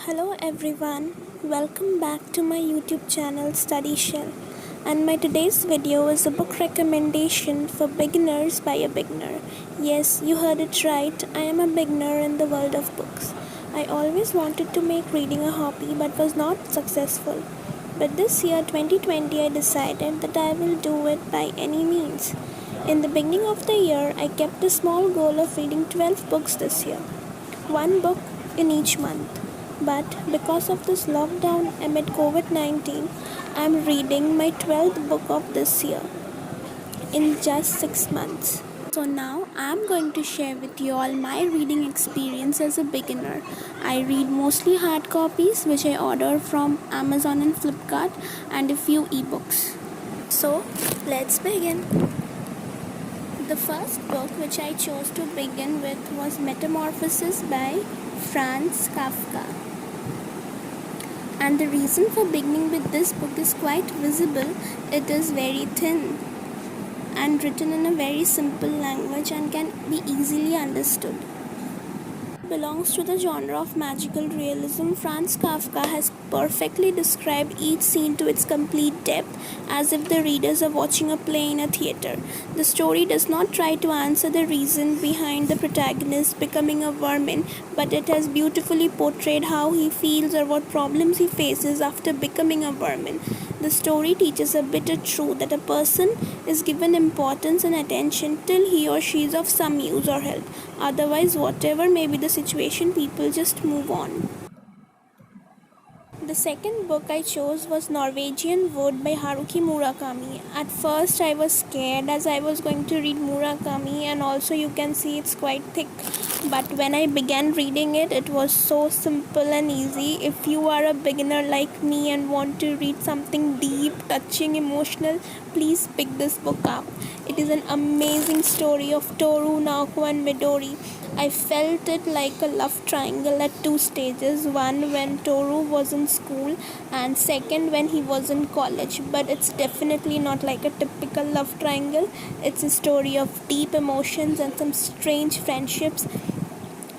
Hello everyone, welcome back to my YouTube channel Study Shell, and my today's video is a book recommendation for beginners by a beginner. Yes, you heard it right, I am a beginner in the world of books. I always wanted to make reading a hobby but was not successful. But this year 2020 I decided that I will do it by any means. In the beginning of the year, I kept a small goal of reading 12 books this year, one book in each month. But because of this lockdown amid COVID 19, I am reading my 12th book of this year in just 6 months. So now I am going to share with you all my reading experience as a beginner. I read mostly hard copies which I order from Amazon and Flipkart and a few ebooks. So let's begin. The first book which I chose to begin with was Metamorphosis by Franz Kafka. And the reason for beginning with this book is quite visible. It is very thin and written in a very simple language and can be easily understood. Belongs to the genre of magical realism. Franz Kafka has perfectly described each scene to its complete depth, as if the readers are watching a play in a theater. The story does not try to answer the reason behind the protagonist becoming a vermin, but it has beautifully portrayed how he feels or what problems he faces after becoming a vermin. The story teaches a bitter truth that a person is given importance and attention till he or she is of some use or help. Otherwise, whatever may be the situation, people just move on. The second book I chose was Norwegian Wood by Haruki Murakami. At first I was scared as I was going to read Murakami, and also you can see it's quite thick. But when I began reading it, it was so simple and easy. If you are a beginner like me and want to read something deep, touching, emotional, please pick this book up. It is an amazing story of Toru, Naoko and Midori. I felt it like a love triangle at two stages. One when Toru was in school, and second when he was in college. But it's definitely not like a typical love triangle. It's a story of deep emotions and some strange friendships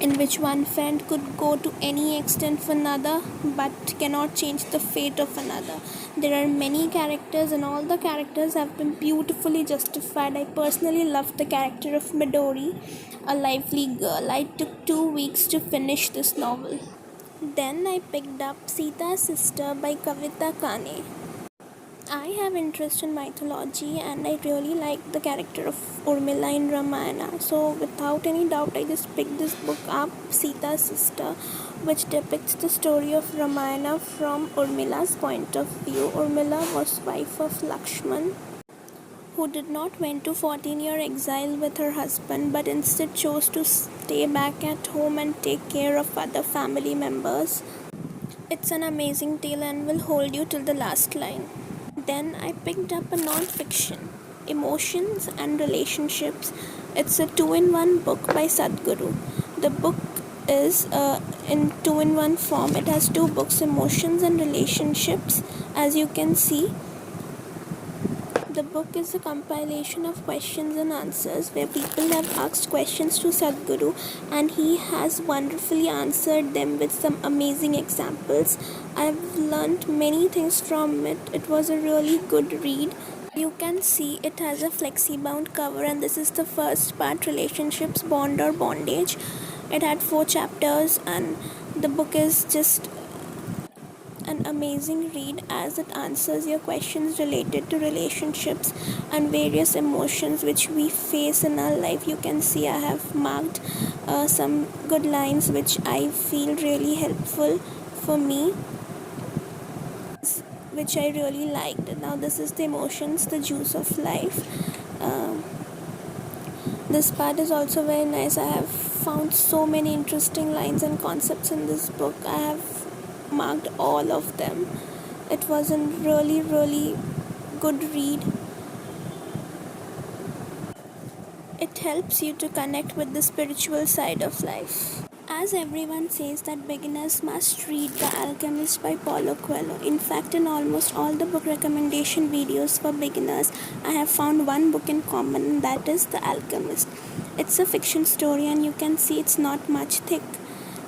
in which one friend could go to any extent for another but cannot change the fate of another. There are many characters and all the characters have been beautifully justified. I personally loved the character of Midori, a lively girl. I took 2 weeks to finish this novel. Then I picked up Sita's Sister by Kavita Kane. I have interest in mythology and I really like the character of Urmila in Ramayana. So without any doubt I just picked this book up, Sita's Sister, which depicts the story of Ramayana from Urmila's point of view. Urmila was wife of Lakshman, who did not went to 14-year exile with her husband but instead chose to stay back at home and take care of other family members. It's an amazing tale and will hold you till the last line. Then I picked up a non-fiction, Emotions and Relationships. It's a 2-in-1 book by Sadhguru. The book is in 2-in-1 form. It has two books, Emotions and Relationships. As you can see, the book is a compilation of questions and answers where people have asked questions to Sadhguru and he has wonderfully answered them with some amazing examples. I've learned many things from it. It was a really good read. You can see it has a flexi-bound cover and this is the first part, Relationships, Bond or Bondage. It had 4 chapters and the book is just an amazing read as it answers your questions related to relationships and various emotions which we face in our life. You can see I have marked some good lines which I feel really helpful for me, which I really liked. Now this is the emotions, the juice of life. This part is also very nice. I have found so many interesting lines and concepts in this book. I have marked all of them. It was a really good read. It helps you to connect with the spiritual side of life. As everyone says that beginners must read The Alchemist by Paulo Coelho. In fact, in almost all the book recommendation videos for beginners, I have found one book in common, and that is The Alchemist. It's a fiction story and you can see it's not much thick.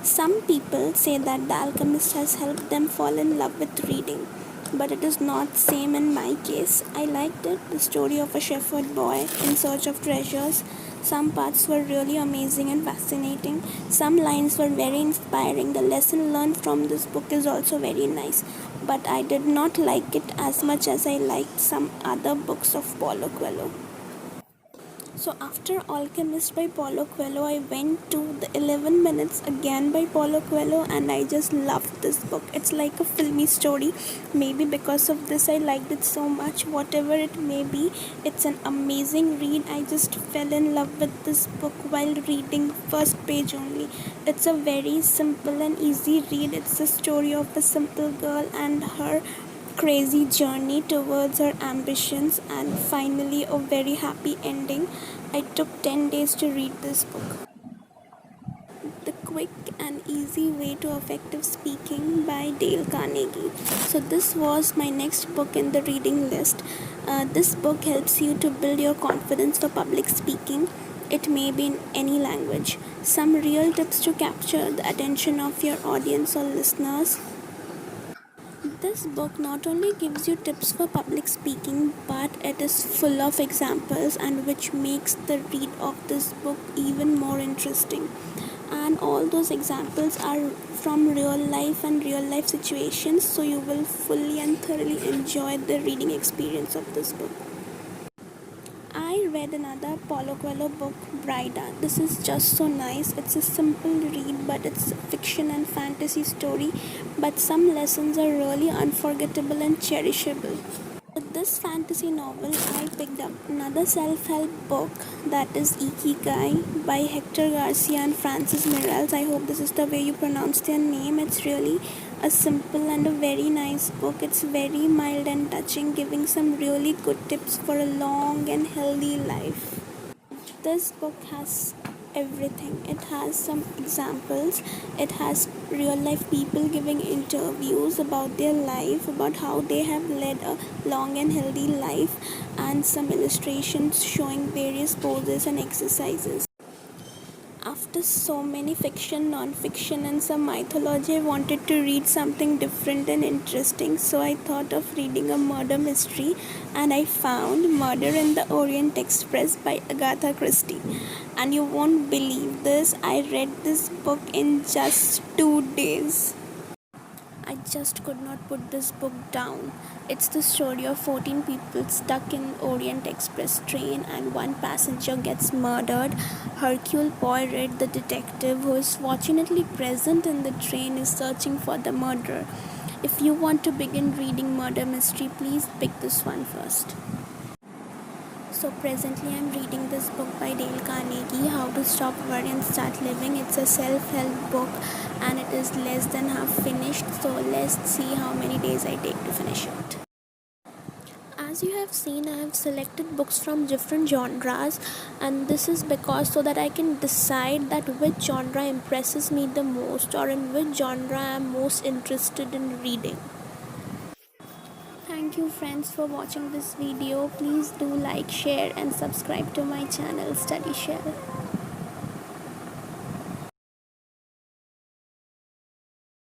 Some people say that The Alchemist has helped them fall in love with reading, but it is not same in my case. I liked it, the story of a shepherd boy in search of treasures. Some parts were really amazing and fascinating. Some lines were very inspiring. The lesson learned from this book is also very nice, but I did not like it as much as I liked some other books of Paulo Coelho. So after Alchemist by Paulo Coelho, I went to the 11 Minutes again by Paulo Coelho, and I just loved this book. It's like a filmy story. Maybe because of this I liked it so much. Whatever it may be, it's an amazing read. I just fell in love with this book while reading first page only. It's a very simple and easy read. It's the story of a simple girl and her crazy journey towards her ambitions, and finally a very happy ending. I took 10 days to read this book. The Quick and Easy Way to Effective Speaking by Dale Carnegie. So this was my next book in the reading list. This book helps you to build your confidence for public speaking. It may be in any language. Some real tips to capture the attention of your audience or listeners. This book not only gives you tips for public speaking, but it is full of examples, and which makes the read of this book even more interesting. And all those examples are from real life and real life situations, so you will fully and thoroughly enjoy the reading experience of this book. I read another Paulo Coelho book, Brida. This is just so nice. It's a simple read, but it's a fiction and fantasy story. But some lessons are really unforgettable and cherishable. With this fantasy novel, I picked up another self-help book, that is Ikigai by Hector Garcia and Francis Miralles. I hope this is the way you pronounce their name. It's really a simple and a very nice book. It's very mild and touching, giving some really good tips for a long and healthy life. This book has everything. It has some examples, it has real life people giving interviews about their life, about how they have led a long and healthy life, and some illustrations showing various poses and exercises. After so many fiction, non-fiction, and some mythology, I wanted to read something different and interesting, so I thought of reading a murder mystery, and I found Murder in the Orient Express by Agatha Christie. And you won't believe this, I read this book in just 2 days. I just could not put this book down. It's the story of 14 people stuck in Orient Express train, and one passenger gets murdered. Hercule Poirot, the detective who is fortunately present in the train, is searching for the murderer. If you want to begin reading murder mystery, please pick this one first. So presently I'm reading this book by Dale Carnegie, How to Stop Worry and Start Living. It's a self-help book and it is less than half finished. So let's see how many days I take to finish it. As you have seen, I have selected books from different genres, and this is because so that I can decide that which genre impresses me the most, or in which genre I am most interested in reading. Thank you friends for watching this video. Please do like, share and subscribe to my channel Study Share.